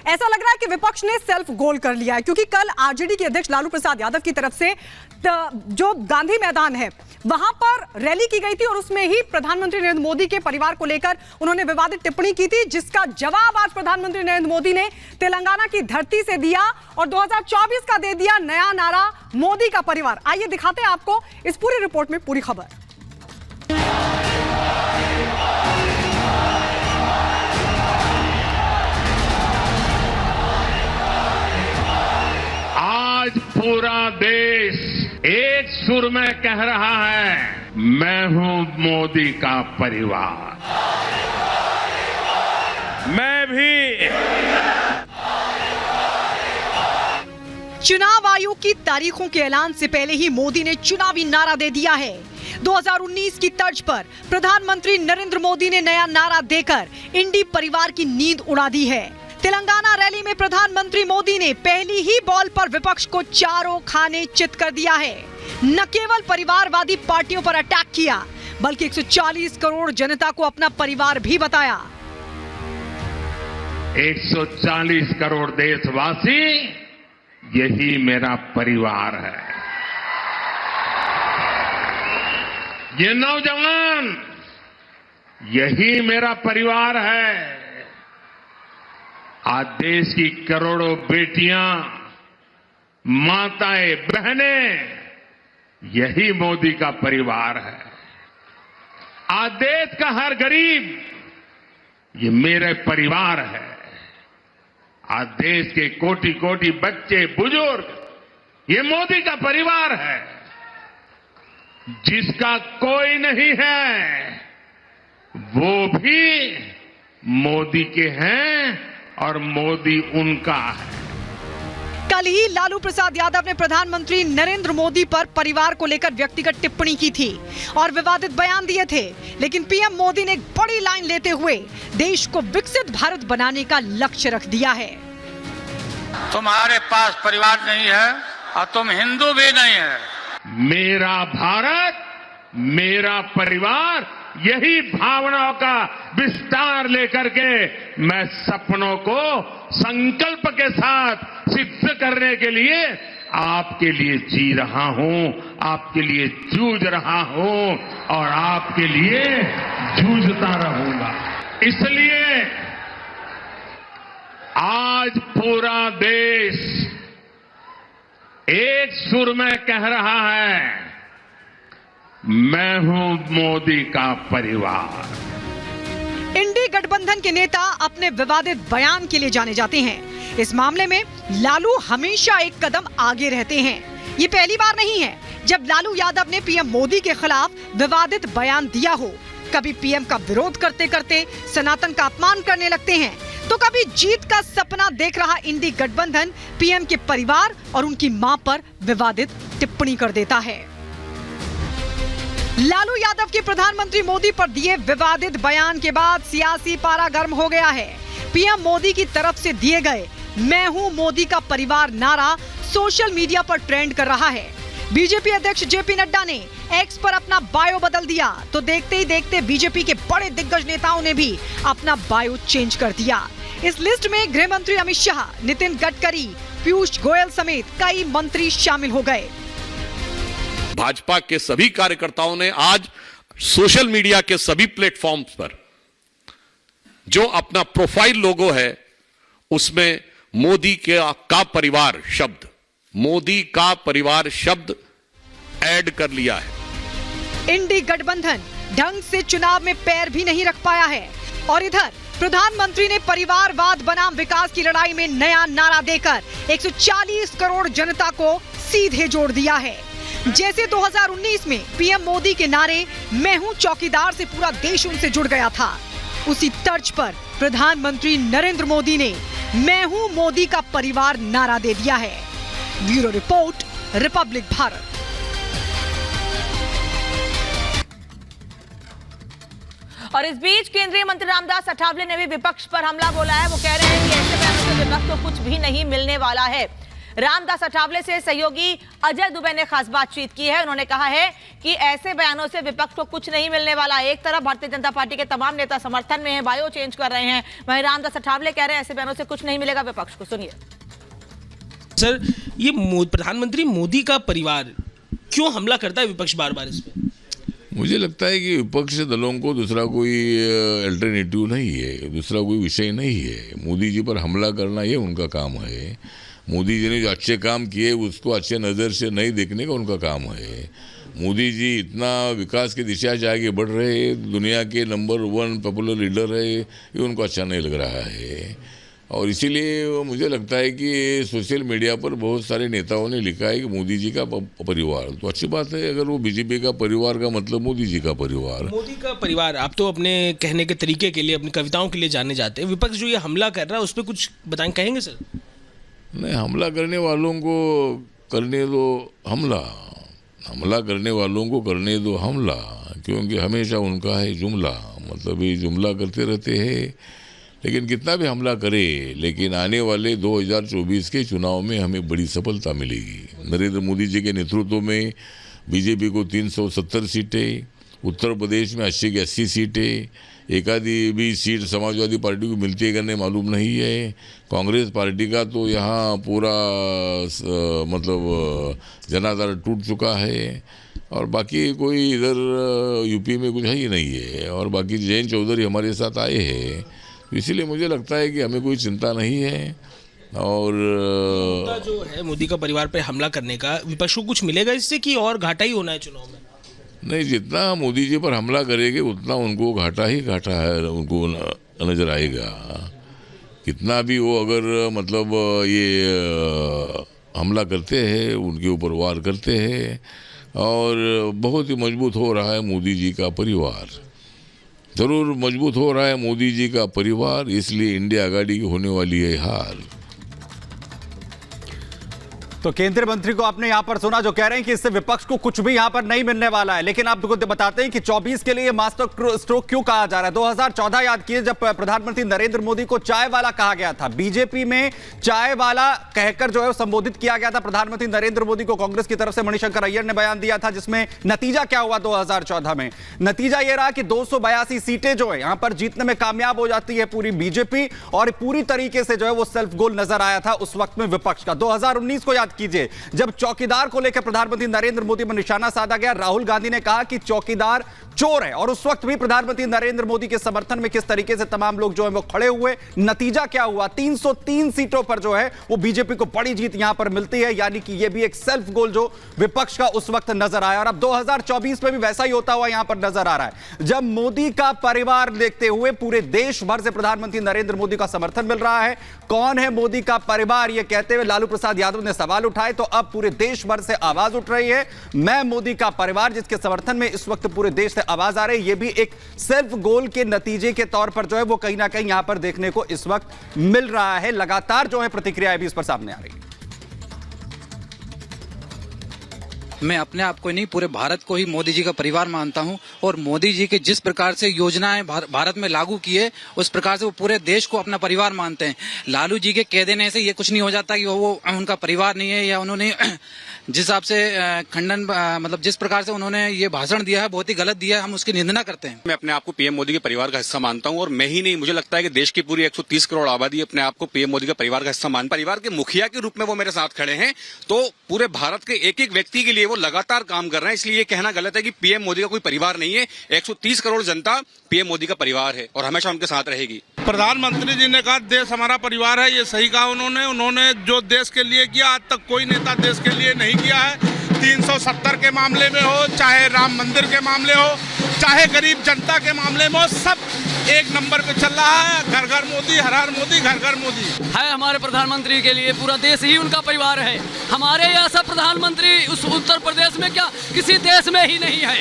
ऐसा लग रहा है कि विपक्ष ने सेल्फ गोल कर लिया है, क्योंकि कल आरजेडी के अध्यक्ष लालू प्रसाद यादव की तरफ से जो गांधी मैदान है वहां पर रैली की गई थी और उसमें ही प्रधानमंत्री नरेंद्र मोदी के परिवार को लेकर उन्होंने विवादित टिप्पणी की थी, जिसका जवाब आज प्रधानमंत्री नरेंद्र मोदी ने तेलंगाना की धरती से दिया और 2024 का दे दिया नया नारा, मोदी का परिवार। आइए दिखाते हैं आपको इस पूरी रिपोर्ट में पूरी खबर। आज पूरा देश एक सुर में कह रहा है, मैं हूं मोदी का परिवार। मैं भी चुनाव आयोग की तारीखों के ऐलान से पहले ही मोदी ने चुनावी नारा दे दिया है। 2019 की तर्ज पर प्रधानमंत्री नरेंद्र मोदी ने नया नारा देकर इंडी परिवार की नींद उड़ा दी है। तेलंगाना रैली में प्रधानमंत्री मोदी ने पहली ही बॉल पर विपक्ष को चारों खाने चित कर दिया है। न केवल परिवारवादी पार्टियों पर अटैक किया, बल्कि 140 करोड़ जनता को अपना परिवार भी बताया। 140 करोड़ देशवासी, यही मेरा परिवार है। ये नौजवान, यही मेरा परिवार है। आज देश की करोड़ों बेटियां, माताएं, बहनें, यही मोदी का परिवार है। आज देश का हर गरीब, ये मेरे परिवार है। आज देश के कोटि कोटि बच्चे, बुजुर्ग, ये मोदी का परिवार है। जिसका कोई नहीं है, वो भी मोदी के हैं और मोदी उनका है। कल ही लालू प्रसाद यादव ने प्रधानमंत्री नरेंद्र मोदी पर परिवार को लेकर व्यक्तिगत टिप्पणी की थी और विवादित बयान दिए थे, लेकिन पीएम मोदी ने एक बड़ी लाइन लेते हुए देश को विकसित भारत बनाने का लक्ष्य रख दिया है। तुम्हारे पास परिवार नहीं है और तुम हिंदू भी नहीं है। मेरा भारत, मेरा परिवार, यही भावनाओं का विस्तार लेकर के मैं सपनों को संकल्प के साथ सिद्ध करने के लिए आपके लिए जी रहा हूं, आपके लिए जूझ रहा हूं और आपके लिए जूझता रहूंगा। इसलिए आज पूरा देश एक सुर में कह रहा है, मैं हूं मोदी का परिवार। इंडी गठबंधन के नेता अपने विवादित बयान के लिए जाने जाते हैं। इस मामले में लालू हमेशा एक कदम आगे रहते हैं। ये पहली बार नहीं है जब लालू यादव ने पीएम मोदी के खिलाफ विवादित बयान दिया हो। कभी पीएम का विरोध करते करते सनातन का अपमान करने लगते हैं, तो कभी जीत का सपना देख रहा इंडी गठबंधन पीएम के परिवार और उनकी मां पर विवादित टिप्पणी कर देता है। लालू यादव के प्रधानमंत्री मोदी पर दिए विवादित बयान के बाद सियासी पारा गर्म हो गया है। पीएम मोदी की तरफ से दिए गए मैं हूं मोदी का परिवार नारा सोशल मीडिया पर ट्रेंड कर रहा है। बीजेपी अध्यक्ष जेपी नड्डा ने एक्स पर अपना बायो बदल दिया, तो देखते ही देखते बीजेपी के बड़े दिग्गज नेताओं ने भी अपना बायो चेंज कर दिया। इस लिस्ट में गृह मंत्री अमित शाह, नितिन गडकरी, पीयूष गोयल समेत कई मंत्री शामिल हो गए। भाजपा के सभी कार्यकर्ताओं ने आज सोशल मीडिया के सभी प्लेटफॉर्म्स पर जो अपना प्रोफाइल लोगो है उसमें मोदी का परिवार शब्द, मोदी का परिवार शब्द ऐड कर लिया है। इंडी गठबंधन ढंग से चुनाव में पैर भी नहीं रख पाया है और इधर प्रधानमंत्री ने परिवारवाद बनाम विकास की लड़ाई में नया नारा देकर 140 करोड़ जनता को सीधे जोड़ दिया है। जैसे 2019 में पीएम मोदी के नारे मैं हूं चौकीदार से पूरा देश उनसे जुड़ गया था, उसी तर्ज पर प्रधानमंत्री नरेंद्र मोदी ने मैं हूं मोदी का परिवार नारा दे दिया है। Bureau report, Republic Bharat. और इस बीच केंद्रीय मंत्री रामदास अठावले ने भी विपक्ष पर हमला बोला है। वो कह रहे हैं कि ऐसे बयानों से विपक्ष को कुछ भी नहीं मिलने वाला है। रामदास अठावले से सहयोगी अजय दुबे ने खास बातचीत की है। उन्होंने कहा है कि ऐसे बयानों से विपक्ष को कुछ नहीं मिलने वाला। एक तरफ भारतीय जनता पार्टी के तमाम नेता समर्थन में हैं, बायो चेंज कर रहे हैं, वहीं रामदास अठावले कह रहे हैं ऐसे बयानों से कुछ नहीं मिलेगा विपक्ष को। सुनिए सर, ये प्रधानमंत्री मोदी का परिवार क्यों हमला करता है विपक्ष बार बार इस पे? मुझे लगता है कि विपक्ष दलों को दूसरा कोई अल्टरनेटिव नहीं है, दूसरा कोई विषय नहीं है। मोदी जी पर हमला करना ये उनका काम है। मोदी जी ने जो अच्छे काम किए उसको अच्छे नज़र से नहीं देखने का उनका काम है। मोदी जी इतना विकास की दिशा से आगे बढ़ रहे हैं, दुनिया के नंबर 1 पॉपुलर लीडर है, ये उनको अच्छा नहीं लग रहा है। और इसीलिए मुझे लगता है कि सोशल मीडिया पर बहुत सारे नेताओं ने लिखा है कि मोदी जी का परिवार, तो अच्छी बात है। अगर वो बीजेपी का परिवार का मतलब मोदी जी का परिवार, मोदी का परिवार, आप तो अपने कहने के तरीके के लिए, अपनी कविताओं के लिए जाने जाते हैं। विपक्ष जो ये हमला कर रहा है उस पर कुछ बताएं, कहेंगे सर? नहीं, हमला करने वालों को करने दो हमला, हमला करने वालों को करने दो हमला, क्योंकि हमेशा उनका है जुमला, मतलब ये जुमला करते रहते हैं। लेकिन कितना भी हमला करे, लेकिन आने वाले 2024 के चुनाव में हमें बड़ी सफलता मिलेगी। नरेंद्र मोदी जी के नेतृत्व में बीजेपी को 370 सीटें, उत्तर प्रदेश में 80 की 80 सीटें, एक आधी भी सीट समाजवादी पार्टी को मिलती है करने मालूम नहीं है। कांग्रेस पार्टी का तो यहाँ पूरा मतलब जनाधार टूट चुका है, और बाकी कोई इधर यूपी में कुछ है ही नहीं है। और बाकी जयंत चौधरी हमारे साथ आए हैं, इसीलिए मुझे लगता है कि हमें कोई चिंता नहीं है। और जो है मोदी का परिवार पर हमला करने का, विपक्ष को कुछ मिलेगा इससे कि और घाटा ही होना है चुनाव में? नहीं, जितना मोदी जी पर हमला करेंगे उतना उनको घाटा ही घाटा है, उनको नजर आएगा। कितना भी वो अगर मतलब ये हमला करते हैं, उनके ऊपर वार करते हैं, और बहुत ही मजबूत हो रहा है मोदी जी का परिवार, जरूर मजबूत हो रहा है मोदी जी का परिवार। इसलिए इंडिया आघाड़ी की होने वाली है हार। तो केंद्रीय मंत्री को आपने यहां पर सुना, जो कह रहे हैं कि इससे विपक्ष को कुछ भी यहां पर नहीं मिलने वाला है। लेकिन आपको बताते हैं कि 24 के लिए मास्टर स्ट्रोक क्यों कहा जा रहा है। 2014 याद कीजिए, जब प्रधानमंत्री नरेंद्र मोदी को चाय वाला कहा गया था, बीजेपी में चाय वाला कहकर जो है संबोधित किया गया था प्रधानमंत्री नरेंद्र मोदी को। कांग्रेस की तरफ से मणिशंकर अय्यर ने बयान दिया था, जिसमें नतीजा क्या हुआ 2014 में? नतीजा यह रहा कि 282 सीटें जो है यहां पर जीतने में कामयाब हो जाती है पूरी बीजेपी, और पूरी तरीके से जो है वो सेल्फ गोल नजर आया था उस वक्त में विपक्ष का। 2019 को याद कीजिए, जब चौकीदार को लेकर प्रधानमंत्री नरेंद्र मोदी पर निशाना साधा गया, राहुल गांधी ने कहा कि चौकीदार चोर है, और उस वक्त भी प्रधानमंत्री नरेंद्र मोदी के समर्थन में किस तरीके से तमाम लोग जो है वो खड़े हुए। नतीजा क्या हुआ? 303 सीटों पर जो है वो बीजेपी को बड़ी जीत यहां पर मिलती है। यानी कि यह भी एक सेल्फ गोल जो विपक्ष का उस वक्त नजर आया, और अब 2024 में भी वैसा ही होता हुआ यहां पर नजर आ रहा है। जब मोदी का परिवार देखते हुए पूरे देश भर से प्रधानमंत्री नरेंद्र मोदी का समर्थन मिल रहा है। कौन है मोदी का परिवार, यह कहते हुए लालू प्रसाद यादव ने सवाल उठाए, तो अब पूरे देश भर से आवाज उठ रही है, मैं मोदी का परिवार, जिसके समर्थन में इस वक्त पूरे देश से आवाज आ रही है। यह भी एक सेल्फ गोल के नतीजे के तौर पर जो है वो कहीं ना कहीं यहां पर देखने को इस वक्त मिल रहा है। लगातार जो है प्रतिक्रियाएं भी इस पर सामने आ रही है। मैं अपने आप को नहीं, पूरे भारत को ही मोदी जी का परिवार मानता हूं, और मोदी जी के जिस प्रकार से योजनाएं भारत में लागू किए, उस प्रकार से वो पूरे देश को अपना परिवार मानते हैं। लालू जी के कह देने से ये कुछ नहीं हो जाता कि वो उनका परिवार नहीं है, या उन्होंने जिस हिसाब से खंडन मतलब जिस प्रकार से उन्होंने ये भाषण दिया है बहुत ही गलत दिया है, हम उसकी निंदा करते हैं। मैं अपने आप को पीएम मोदी के परिवार का हिस्सा मानता हूं, और मैं ही नहीं, मुझे लगता है कि देश की पूरी 130 करोड़ आबादी अपने आप को पीएम मोदी का परिवार का हिस्सा मान, परिवार के मुखिया के रूप में वो मेरे साथ खड़े हैं। तो पूरे भारत के एक एक व्यक्ति के लिए वो लगातार काम कर रहे हैं। इसलिए ये कहना गलत है कि पीएम मोदी का कोई परिवार नहीं है। 130 करोड़ जनता पीएम मोदी का परिवार है और हमेशा उनके साथ रहेगी। प्रधानमंत्री जी ने कहा देश हमारा परिवार है, ये सही कहा उन्होंने जो देश के लिए किया आज तक कोई नेता देश के लिए नहीं किया है। 370 के मामले में हो, चाहे राम मंदिर के मामले हो, चाहे गरीब जनता के मामले में हो, सब एक नंबर पे चल रहा है। घर घर मोदी, हर हर मोदी, घर घर मोदी है। हमारे प्रधानमंत्री के लिए पूरा देश ही उनका परिवार है। हमारे ऐसा प्रधानमंत्री उस उत्तर प्रदेश में क्या किसी देश में ही नहीं है।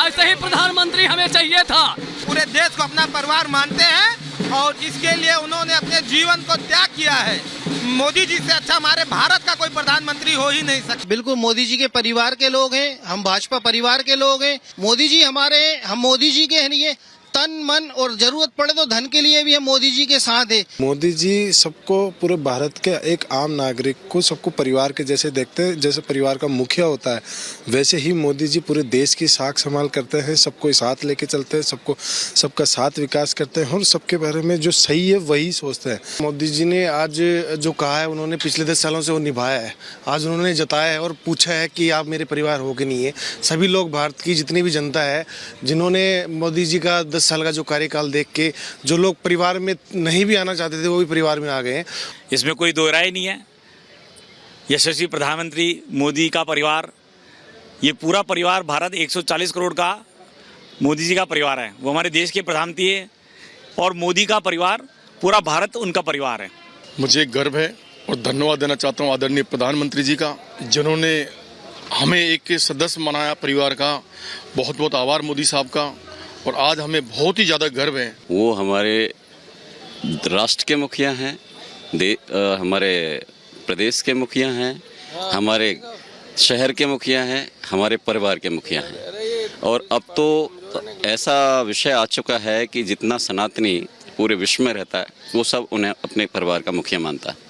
ऐसे ही प्रधानमंत्री हमें चाहिए था। पूरे देश को अपना परिवार मानते हैं और इसके लिए उन्होंने अपने जीवन को त्याग किया है। मोदी जी से अच्छा हमारे भारत का कोई प्रधानमंत्री हो ही नहीं सकता। बिल्कुल मोदी जी के परिवार के लोग हैं, हम भाजपा परिवार के लोग हैं। मोदी जी हमारे, हम मोदी जी के लिए तन मन और जरूरत पड़े तो धन के लिए भी हम मोदी जी के साथ है। मोदी जी सबको, पूरे भारत के एक आम नागरिक को सबको परिवार के जैसे देखते हैं। जैसे परिवार का मुखिया होता है वैसे ही मोदी जी पूरे देश की साख संभाल करते हैं, सबको साथ लेके चलते हैं, सबका साथ विकास करते हैं और सबके बारे में जो सही है वही सोचते हैं। मोदी जी ने आज जो कहा है उन्होंने पिछले 10 सालों से वो निभाया है। आज उन्होंने जताया है और पूछा है कि आप मेरे परिवार हो कि नहीं है। सभी लोग, भारत की जितनी भी जनता है, जिन्होंने मोदी जी का 10 साल का जो कार्यकाल देख के जो लोग परिवार में नहीं भी आना चाहते थे वो भी परिवार में आ गए हैं। इसमें कोई दो राय नहीं है। यशस्वी प्रधानमंत्री मोदी का परिवार, ये पूरा परिवार, भारत 140 करोड़ का मोदी जी का परिवार है। वो हमारे देश के प्रधानमंत्री है और मोदी का परिवार, पूरा भारत उनका परिवार है। मुझे गर्व है और धन्यवाद देना चाहता हूँ आदरणीय प्रधानमंत्री जी का, जिन्होंने हमें एक सदस्य बनाया परिवार का। बहुत बहुत आभार मोदी साहब का। और आज हमें बहुत ही ज़्यादा गर्व है। वो हमारे राष्ट्र के मुखिया हैं, हमारे प्रदेश के मुखिया हैं, हमारे शहर के मुखिया हैं, हमारे परिवार के मुखिया हैं। और अब तो ऐसा विषय आ चुका है कि जितना सनातनी पूरे विश्व में रहता है वो सब उन्हें अपने परिवार का मुखिया मानता है।